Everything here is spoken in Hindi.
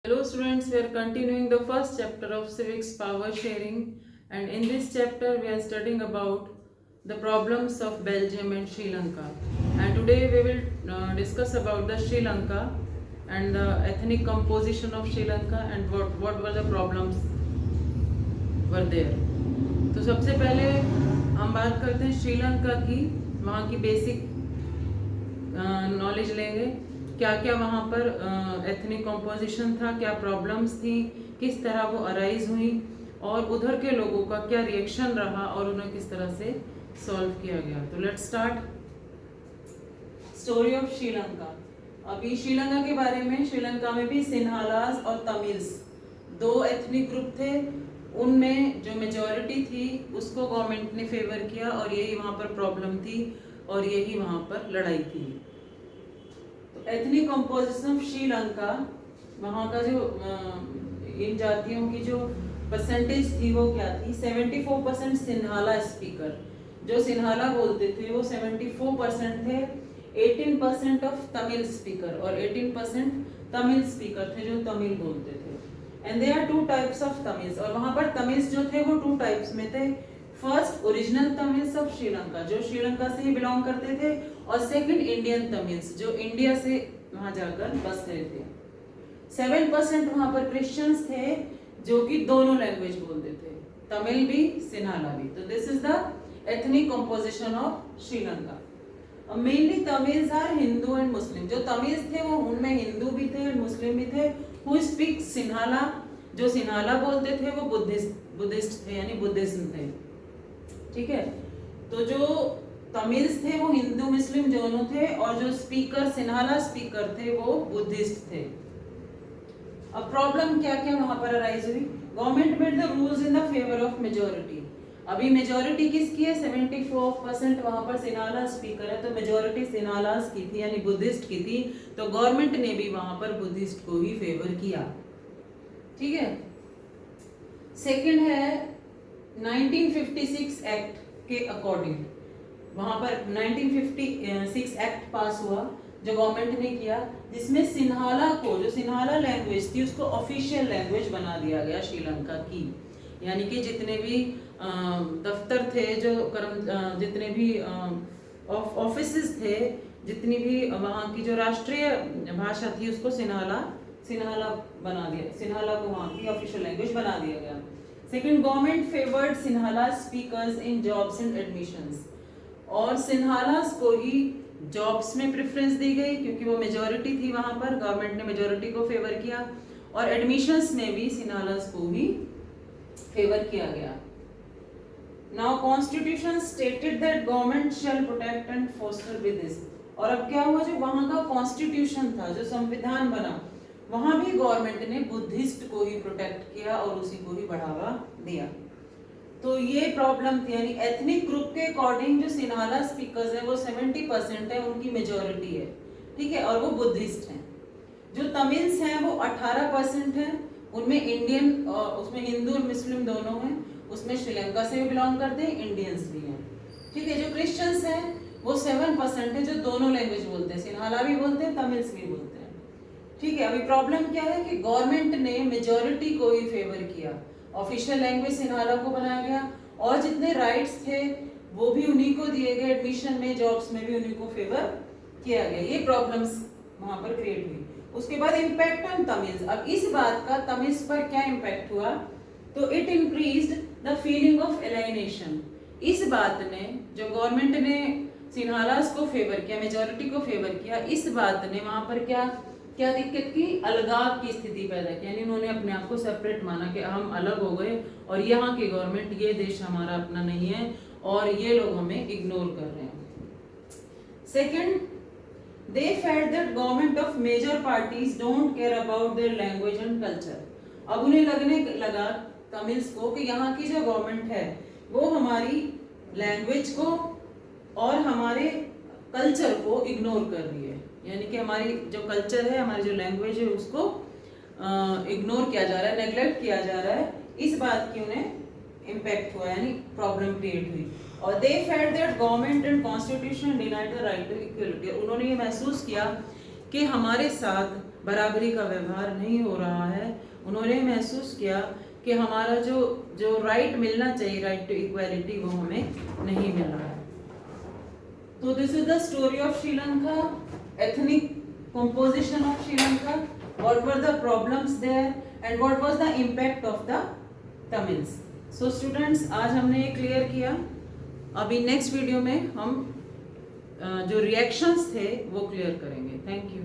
Hello students, we are continuing the first chapter of civics power sharing, and in this chapter we are studying about the problems of Belgium and Sri Lanka. And today we will discuss about the Sri Lanka and the ethnic composition of Sri Lanka and what were the problems were there. तो सबसे पहले हम बात करते हैं श्रीलंका की, वहाँ की बेसिक नॉलेज लेंगे। क्या क्या वहाँ पर एथनिक कॉम्पोजिशन था, क्या प्रॉब्लम्स थी, किस तरह वो अराइज हुई और उधर के लोगों का क्या रिएक्शन रहा और उन्हें किस तरह से सॉल्व किया गया। तो let's start story of Sri Lanka. अभी श्रीलंका के बारे में, श्रीलंका में भी सिन्हालास और तमिल्स दो एथनिक ग्रुप थे। उनमें जो मेजॉरिटी थी उसको गवर्नमेंट ने फेवर किया और यही वहाँ पर प्रॉब्लम थी और यही वहाँ पर लड़ाई थी। एथनिक कंपोजिशन ऑफ श्रीलंका, वहाँ का जो इन जातियों की जो परसेंटेज थी वो क्या थी? 74% सिन्हाला स्पीकर, जो सिन्हाला बोलते थे वो 74% थे। 18% ऑफ तमिल स्पीकर और 18% तमिल स्पीकर थे जो तमिल बोलते थे। And there are two types of Tamils, और वहाँ पर तमिल्स जो थे वो टू टाइप्स में थे। First original Tamils of Sri Lanka, जो श्रीलंका से ही बिलोंग करते थे, और सेकंड इंडियन तमिल्स, जो इंडिया से वहां जाकर बस गए थे। 7% वहां पर क्रिश्चियंस थे जो कि दोनों लैंग्वेज बोलते थे, तमिल भी सिन्हाला भी। तो this is the ethnic composition of Sri Lanka. Mainly Tamils are Hindu and Muslim. जो तमिल्स थे वो उनमें हिंदू भी थे और मुस्लिम भी थे। हु स्पीक सिन्हाला, जो सिन्हाला बोलते थे वो बुद्धिस्ट थे, यानी बुद्धिज्म थे। ठीक है, तो जो तमिल्स थे वो हिंदू मुस्लिम दोनों थे और जो स्पीकर सिन्हाला स्पीकर थे वो बुद्धिस्ट थे। अब प्रॉब्लम क्या क्या वहां पर अराइज हुई? Government made the rules in the favour of majority. अभी मेजॉरिटी किसकी है? 74% वहां पर सिन्हाला स्पीकर है, तो मेजॉरिटी सिन्हालास की थी यानी बुद्धिस्ट की थी। तो गवर्नमेंट ने भी वहां पर बुद्धिस्ट को ही फेवर किया। ठीक है, सेकंड है 1956 एक्ट के अकॉर्डिंग, वहां पर 1956 एक्ट पास हुआ जो गवर्नमेंट ने किया, जिसमें सिन्हाला को, जो सिन्हाला लैंग्वेज थी उसको ऑफिशियल लैंग्वेज बना दिया गया श्रीलंका की। यानी कि जितने भी दफ्तर थे, जो जितने भी ऑफिसेस थे, जितनी भी वहाँ की जो राष्ट्रीय भाषा थी उसको सिन्हाला बना दिया, सिन्हाला को वहाँ की ऑफिशियल लैंग्वेज बना दिया गया। Second, government favoured Sinhala speakers in jobs and admissions, और सिन्हालास को ही जॉब्स में प्रेफरेंस दी गई क्योंकि वो मेजॉरिटी थी वहां पर, गवर्नमेंट ने मेजॉरिटी को फेवर किया। और एडमिशंस में भी सिन्हालास को ही फेवर किया गया। Now constitution stated that government shall protect and foster Buddhism. और अब क्या हुआ, जो वहां का कॉन्स्टिट्यूशन था, जो संविधान बना, वहां भी गवर्नमेंट ने बुद्धिस्ट को ही प्रोटेक्ट किया और उसी को ही बढ़ावा दिया। तो ये प्रॉब्लम थी, यानी एथनिक ग्रुप के अकॉर्डिंग जो सिन्हाला स्पीकर्स है वो 70% है, उनकी मेजॉरिटी है। ठीक है, और वो बुद्धिस्ट हैं। जो तमिल्स हैं वो 18% हैं, उनमें इंडियन, उसमें हिंदू और मुस्लिम दोनों हैं, उसमें श्रीलंका से भी बिलोंग करते हैं, इंडियंस भी हैं। ठीक है, जो क्रिश्चियंस हैं वो 7% है, जो दोनों लैंग्वेज बोलते हैं, सिन्हाला भी बोलते हैं, तमिल्स भी बोलते हैं। ठीक है, अभी प्रॉब्लम क्या है कि गवर्नमेंट ने मेजॉरिटी को ही फेवर किया, ऑफिशियल लैंग्वेज सिन्हाला को बनाया गया, और जितने राइट्स थे वो भी उन्हीं को दिए गए, एडमिशन में, जॉब्स में भी उन्हीं को फेवर किया गया। ये प्रॉब्लम्स वहां पर क्रिएट हुई। उसके बाद इम्पैक्ट ऑन तमिल्स। अब इस बात का तमिल्स पर क्या इम्पैक्ट हुआ? तो it increased the feeling of alienation. इस बात ने, जो गवर्नमेंट ने सिन्हालास को फेवर किया, मेजॉरिटी को फेवर किया, इस बात ने वहां पर क्या क्या दिक्कत की? अलगाव की स्थिति पैदा की, यानी उन्होंने अपने आप को सेपरेट माना कि हम अलग हो गए और यहाँ की गवर्नमेंट, ये देश हमारा अपना नहीं है और ये लोग हमें इग्नोर कर रहे हैं। Second, they felt that government of major parties don't care about their language and culture। अब उन्हें लगने लगा तमिल्स को कि यहाँ की जो गवर्नमेंट है वो हमारी लैंग्वेज को और हमारे कल्चर को इग्नोर कर रही है, यानी कि हमारी जो कल्चर है, हमारी जो लैंग्वेज है उसको इग्नोर किया जा रहा है, नेग्लेक्ट किया जा रहा है। इस बात की उन्हें इम्पैक्ट हुआ, यानी प्रॉब्लम क्रिएट हुई। और they felt that government and constitution denied the right to equality. उन्होंने ये महसूस किया कि हमारे साथ बराबरी का व्यवहार नहीं हो रहा है, उन्होंने महसूस किया कि हमारा जो राइट मिलना चाहिए, राइट टू इक्वालिटी, वो हमें नहीं मिल रहा है। तो this is the story of Sri Lanka, ethnic composition of Sri Lanka, what were the problems there and what was the impact of the Tamils. So students, आज हमने ये क्लियर किया। अभी नेक्स्ट वीडियो में हम जो रिएक्शंस थे वो क्लियर करेंगे। Thank you.